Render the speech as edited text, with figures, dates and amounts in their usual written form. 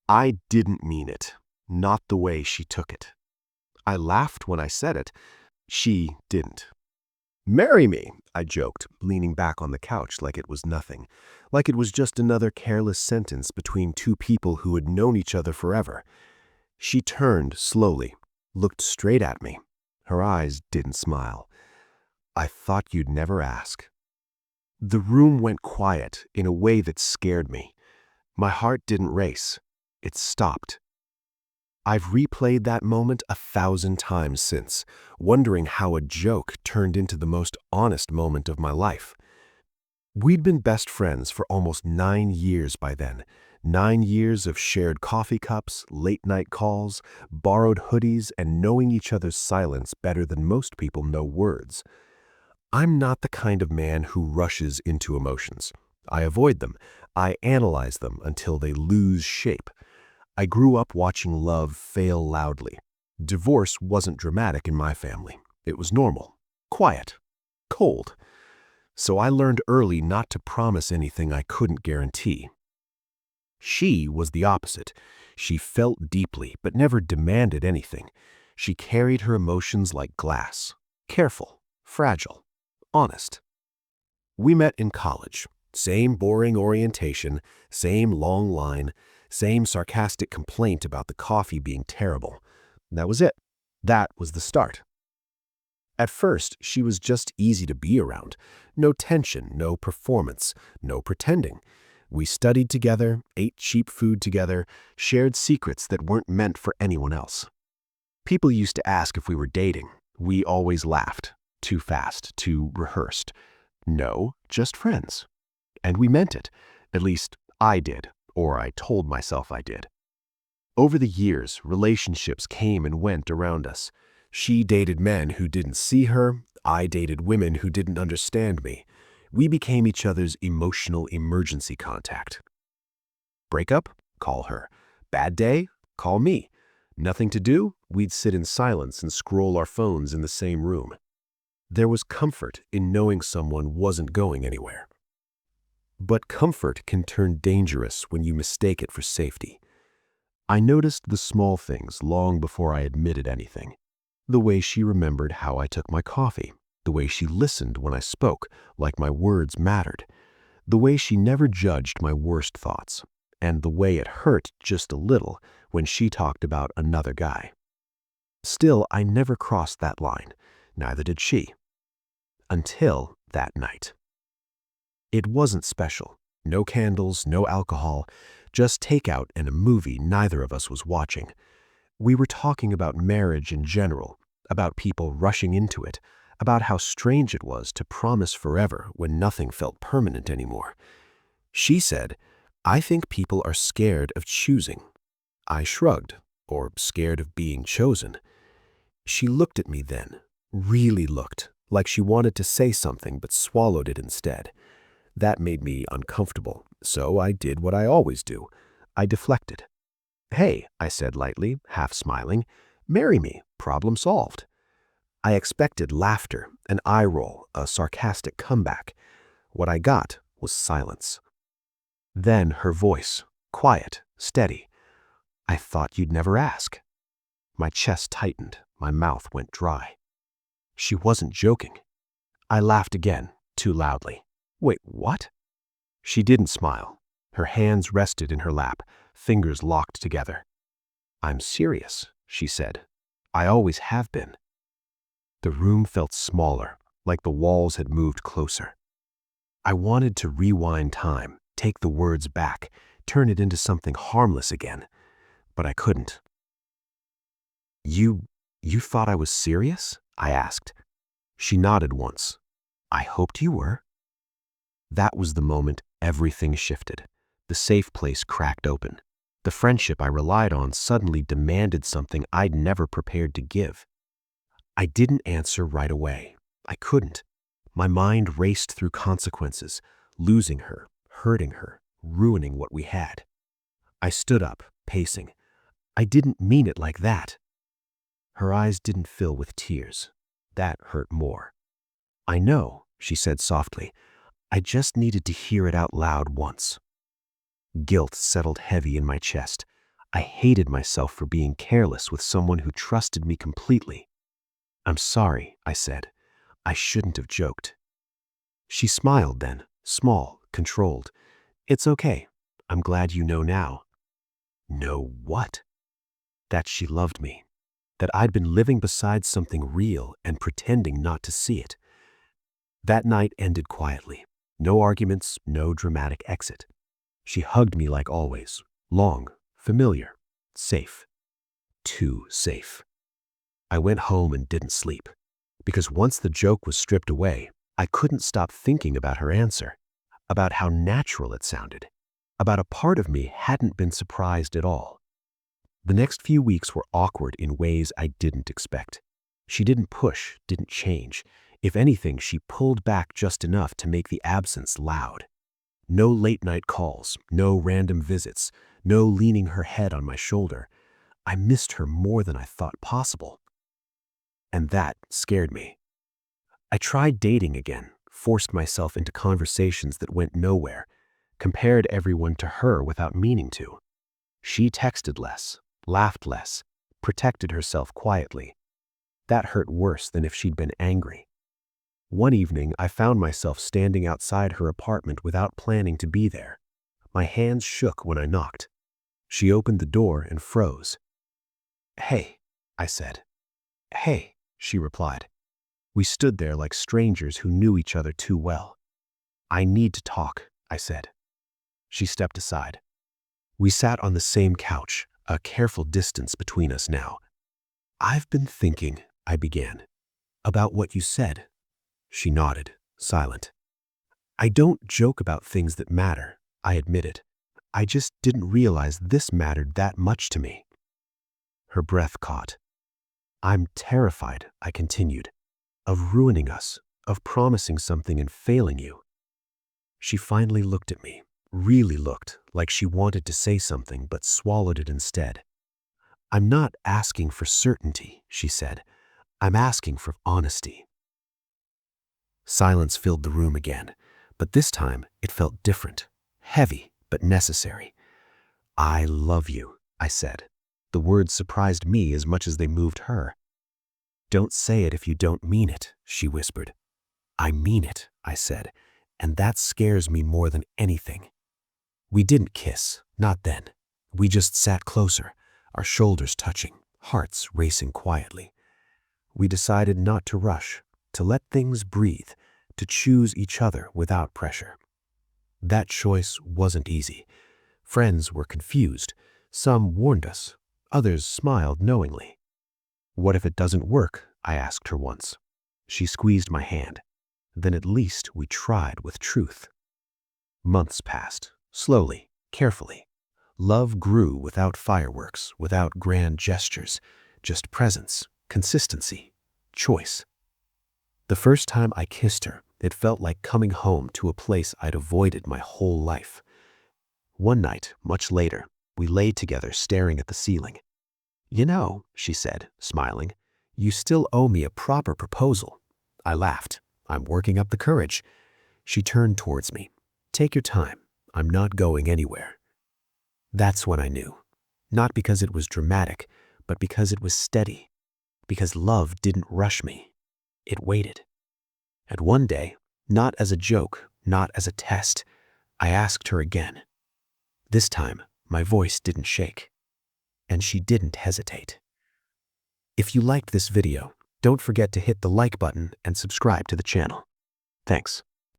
I didn't mean it, not the way she took it. I laughed when I said it. She didn't. "Marry me," I joked, leaning back on the couch like it was nothing, like it was just another careless sentence between two people who had known each other forever. She turned slowly, looked straight at me. Her eyes didn't smile. "I thought you'd never ask." The room went quiet in a way that scared me. My heart didn't race. It stopped. I've replayed that moment 1,000 times since, wondering how a joke turned into the most honest moment of my life. We'd been best friends for almost 9 years by then. 9 years of shared coffee cups, late-night calls, borrowed hoodies, and knowing each other's silence better than most people know words. I'm not the kind of man who rushes into emotions. I avoid them. I analyze them until they lose shape. I grew up watching love fail loudly. Divorce wasn't dramatic in my family. It was normal, quiet, cold. So I learned early not to promise anything I couldn't guarantee. She was the opposite. She felt deeply, but never demanded anything. She carried her emotions like glass, careful, fragile, honest. We met in college. Same boring orientation, same long line, same sarcastic complaint about the coffee being terrible. That was it. That was the start. At first, she was just easy to be around. No tension, no performance, no pretending. We studied together, ate cheap food together, shared secrets that weren't meant for anyone else. People used to ask if we were dating. We always laughed. Too fast, too rehearsed. No, just friends. And we meant it. At least I did, or I told myself I did. Over the years, relationships came and went around us. She dated men who didn't see her. I dated women who didn't understand me. We became each other's emotional emergency contact. Breakup? Call her. Bad day? Call me. Nothing to do? We'd sit in silence and scroll our phones in the same room. There was comfort in knowing someone wasn't going anywhere. But comfort can turn dangerous when you mistake it for safety. I noticed the small things long before I admitted anything. The way she remembered how I took my coffee. The way she listened when I spoke, like my words mattered. The way she never judged my worst thoughts. And the way it hurt just a little when she talked about another guy. Still, I never crossed that line. Neither did she. Until that night. It wasn't special. No candles, no alcohol, just takeout and a movie neither of us was watching. We were talking about marriage in general, about people rushing into it, about how strange it was to promise forever when nothing felt permanent anymore. She said, "I think people are scared of choosing." I shrugged, or scared of being chosen. She looked at me then, really looked, like she wanted to say something but swallowed it instead. That made me uncomfortable, so I did what I always do. I deflected. "Hey," I said lightly, half smiling, "marry me, problem solved." I expected laughter, an eye roll, a sarcastic comeback. What I got was silence. Then her voice, quiet, steady. "I thought you'd never ask." My chest tightened, my mouth went dry. She wasn't joking. I laughed again, too loudly. "Wait, what?" She didn't smile. Her hands rested in her lap, fingers locked together. "I'm serious," she said. "I always have been." The room felt smaller, like the walls had moved closer. I wanted to rewind time, take the words back, turn it into something harmless again, but I couldn't. You thought I was serious?" I asked. She nodded once. "I hoped you were." That was the moment everything shifted. The safe place cracked open. The friendship I relied on suddenly demanded something I'd never prepared to give. I didn't answer right away. I couldn't. My mind raced through consequences, losing her, hurting her, ruining what we had. I stood up, pacing. "I didn't mean it like that." Her eyes didn't fill with tears. That hurt more. "I know," she said softly. "I just needed to hear it out loud once." Guilt settled heavy in my chest. I hated myself for being careless with someone who trusted me completely. "I'm sorry," I said. "I shouldn't have joked." She smiled then, small, controlled. "It's okay. I'm glad you know now." Know what? That she loved me. That I'd been living beside something real and pretending not to see it. That night ended quietly. No arguments, no dramatic exit. She hugged me like always. Long, familiar, safe. Too safe. I went home and didn't sleep. Because once the joke was stripped away, I couldn't stop thinking about her answer. About how natural it sounded. About a part of me hadn't been surprised at all. The next few weeks were awkward in ways I didn't expect. She didn't push, didn't change. If anything, she pulled back just enough to make the absence loud. No late-night calls, no random visits, no leaning her head on my shoulder. I missed her more than I thought possible. And that scared me. I tried dating again, forced myself into conversations that went nowhere, compared everyone to her without meaning to. She texted less, laughed less, protected herself quietly. That hurt worse than if she'd been angry. One evening, I found myself standing outside her apartment without planning to be there. My hands shook when I knocked. She opened the door and froze. "Hey," I said. "Hey," she replied. We stood there like strangers who knew each other too well. "I need to talk," I said. She stepped aside. We sat on the same couch, a careful distance between us now. "I've been thinking," I began, "about what you said." She nodded, silent. "I don't joke about things that matter," I admitted. "I just didn't realize this mattered that much to me." Her breath caught. "I'm terrified," I continued, "of ruining us, of promising something and failing you." She finally looked at me, really looked like she wanted to say something but swallowed it instead. "I'm not asking for certainty," she said. "I'm asking for honesty." Silence filled the room again, but this time it felt different, heavy but necessary. "I love you," I said. The words surprised me as much as they moved her. "Don't say it if you don't mean it," she whispered. "I mean it," I said, "and that scares me more than anything." We didn't kiss, not then. We just sat closer, our shoulders touching, hearts racing quietly. We decided not to rush, to let things breathe, to choose each other without pressure. That choice wasn't easy. Friends were confused. Some warned us. Others smiled knowingly. "What if it doesn't work?" I asked her once. She squeezed my hand. "Then at least we tried with truth." Months passed, slowly, carefully. Love grew without fireworks, without grand gestures, just presence, consistency, choice. The first time I kissed her, it felt like coming home to a place I'd avoided my whole life. One night, much later, we lay together staring at the ceiling. "You know," she said, smiling, "you still owe me a proper proposal." I laughed. "I'm working up the courage." She turned towards me. "Take your time. I'm not going anywhere." That's when I knew. Not because it was dramatic, but because it was steady. Because love didn't rush me. It waited. And one day, not as a joke, not as a test, I asked her again. This time, my voice didn't shake. And she didn't hesitate. If you liked this video, don't forget to hit the like button and subscribe to the channel. Thanks.